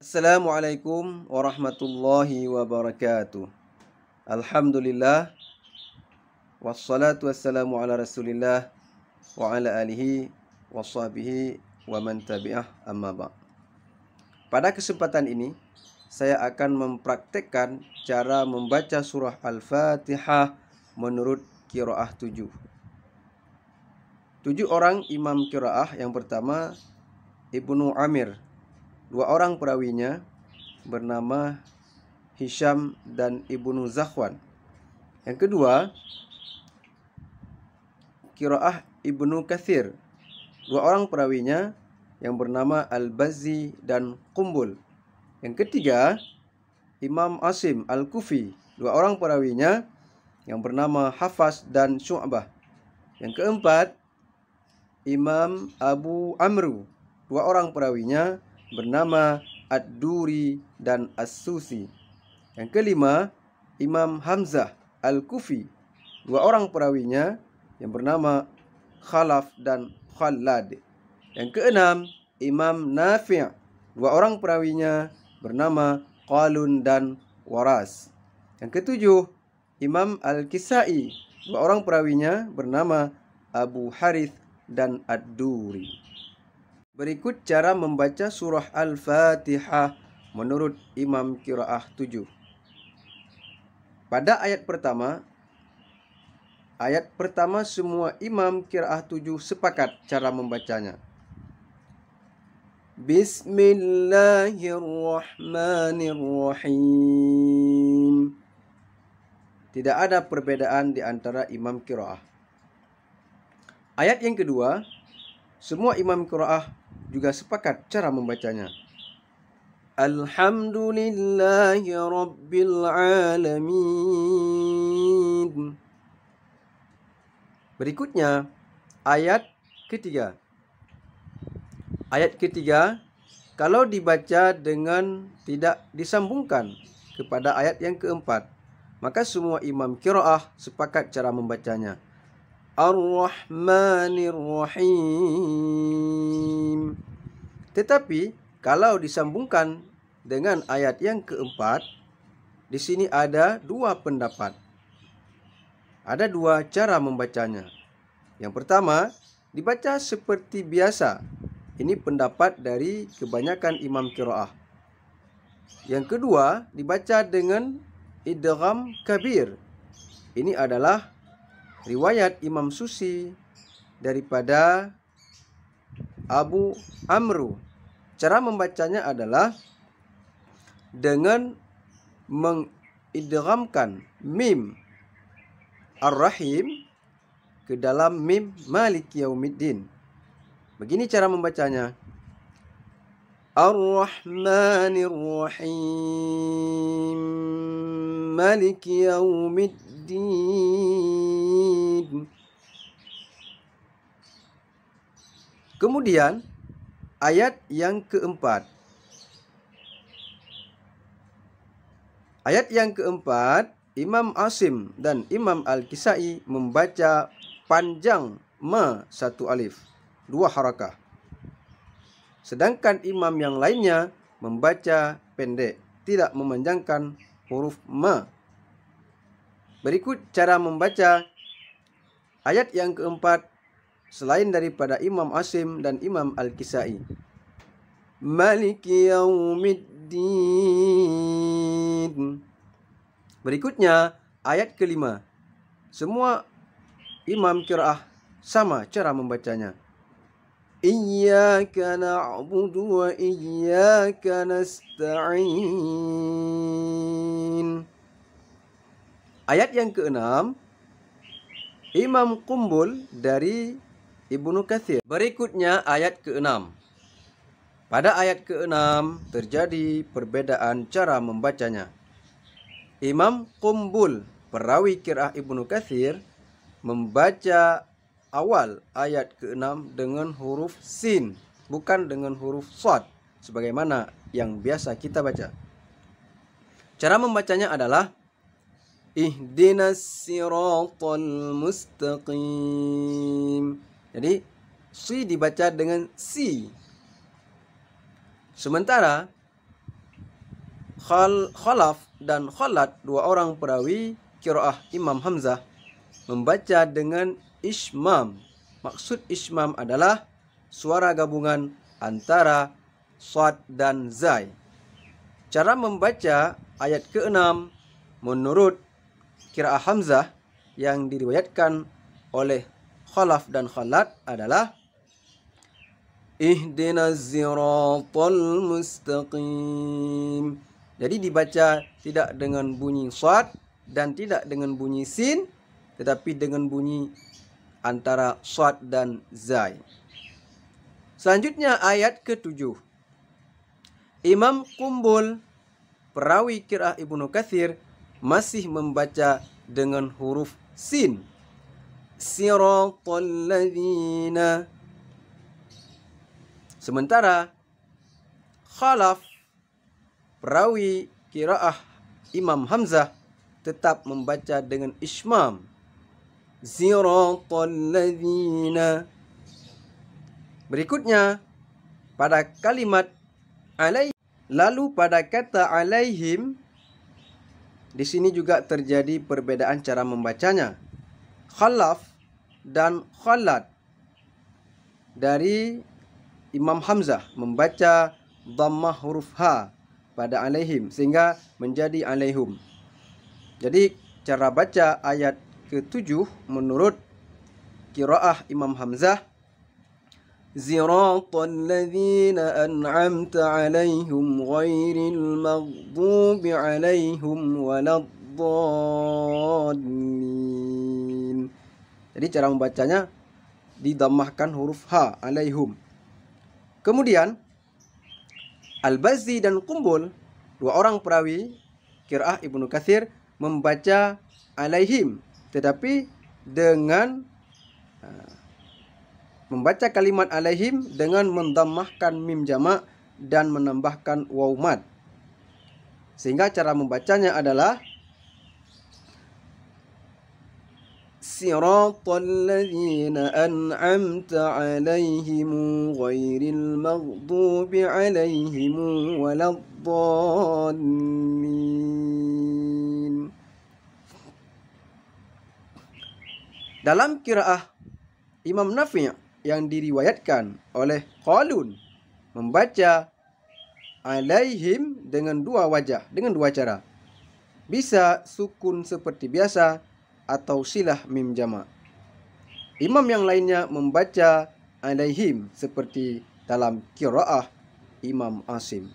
Assalamualaikum warahmatullahi wabarakatuh. Alhamdulillah wassalatu wassalamu ala Rasulillah wa ala alihi washabihi wa man tabi'ah amma ba'. Pada kesempatan ini saya akan mempraktekkan cara membaca surah Al-Fatihah menurut qiraah 7. 7 orang imam qiraah. Yang pertama Ibnu Amir. 2 orang perawinya bernama Hisham dan Ibnu Zakhwan. Yang kedua, qiraah Ibnu Katsir. 2 orang perawinya yang bernama Al-Bazzi dan Qumbul. Yang ketiga, Imam Asim Al-Kufi. 2 orang perawinya yang bernama Hafs dan Syu'bah. Yang keempat, Imam Abu Amru. 2 orang perawinya bernama Ad-Duri dan As-Susi. Yang kelima, Imam Hamzah Al-Kufi. 2 orang perawinya yang bernama Khalaf dan Khallad. Yang keenam, Imam Nafi'. 2 orang perawinya bernama Qalun dan Waras. Yang ketujuh, Imam Al-Kisai. 2 orang perawinya bernama Abu Harith dan Ad-Duri. Berikut cara membaca surah Al-Fatihah menurut imam qiraah 7. Pada ayat pertama semua imam qiraah 7 sepakat cara membacanya. Bismillahirrahmanirrahim. Tidak ada perbedaan di antara imam qiraah. Ayat yang kedua, semua imam qiraah juga sepakat cara membacanya. Alhamdulillahi Rabbil Alamin. Berikutnya, ayat ketiga. Ayat ketiga, kalau dibaca dengan tidak disambungkan kepada ayat yang keempat, maka semua imam qiraah sepakat cara membacanya. Ar-Rahmanir-Rahim. Tetapi kalau disambungkan dengan ayat yang keempat, di sini ada 2 pendapat. Ada 2 cara membacanya. Yang pertama, dibaca seperti biasa. Ini pendapat dari kebanyakan imam qiraah. Yang kedua, dibaca dengan idgham kabir. Ini adalah riwayat Imam Susi daripada Abu Amru. Cara membacanya adalah dengan mengidghamkan mim Ar-Rahim ke dalam mim Maliki Yaumiddin. Begini cara membacanya. Ar-Rahmanir-Rahim Maliki Yaumiddin. Kemudian ayat yang keempat. Ayat yang keempat, Imam Asim dan Imam Al-Kisai membaca panjang ma 1 alif, 2 harakah. Sedangkan imam yang lainnya membaca pendek, tidak memanjangkan huruf ma. Berikut cara membaca ayat yang keempat selain daripada Imam Asim dan Imam Al-Kisai. Maliki Yaumiddin. Berikutnya ayat kelima. Semua imam qiraah sama cara membacanya. Iyyaka na'budu wa iyyaka nasta'in. Ayat yang keenam, Imam Qumbul dari Ibnu Katsir. Berikutnya ayat keenam. Pada ayat keenam terjadi perbedaan cara membacanya. Imam Qumbul, perawi qiraah Ibnu Katsir, membaca awal ayat ke-6 dengan huruf sin, bukan dengan huruf shad sebagaimana yang biasa kita baca. Cara membacanya adalah Ihdinas siratal mustaqim. Jadi si dibaca dengan si. Sementara Khalaf dan Khalad, dua orang perawi qiraah Imam Hamzah, membaca dengan ismam. Maksud ismam adalah suara gabungan antara shad dan zai. Cara membaca ayat ke-6 menurut qiraah Hamzah yang diriwayatkan oleh Khalaf dan Khalad adalah Ihdinas siratal mustaqim. Jadi dibaca tidak dengan bunyi shad dan tidak dengan bunyi sin, tetapi dengan bunyi antara shad dan zai. Selanjutnya ayat ke-7. Imam Qumbul, perawi qiraah Ibnu Katsir, masih membaca dengan huruf sin. Siratal ladzina. Sementara Khalaf, perawi qiraah Imam Hamzah, tetap membaca dengan ismam. Siratal ladzina. Berikutnya pada kalimat alaihim. Lalu pada kata alaihim, di sini juga terjadi perbedaan cara membacanya. Khalaf dan Khalad dari Imam Hamzah membaca dhammah huruf ha pada alaihim sehingga menjadi alaihum. Jadi cara baca ayat ke-7 menurut qiraah Imam Hamzah, Siratal ladzina an'amta 'alaihim ghairil maghdubi 'alaihim waladdallin. Jadi cara membacanya didammahkan huruf ha, alaihum. Kemudian Al-Bazzi dan Qumbul, dua orang perawi qiraah Ibnu Katsir, membaca alaihim, tetapi dengan membaca kalimat alaihim dengan mendammahkan mim jamak dan menambahkan waw mad. Sehingga cara membacanya adalah Siratal ladzina an'amta 'alaihim ghairil maghdubi 'alaihim waladdallin. Dalam qiraah Imam Nafi' yang diriwayatkan oleh Qalun, membaca alaihim dengan dua wajah, dengan dua cara. Bisa sukun seperti biasa atau silah mim jamak. Imam yang lainnya membaca alaihim seperti dalam qiraah Imam Asim.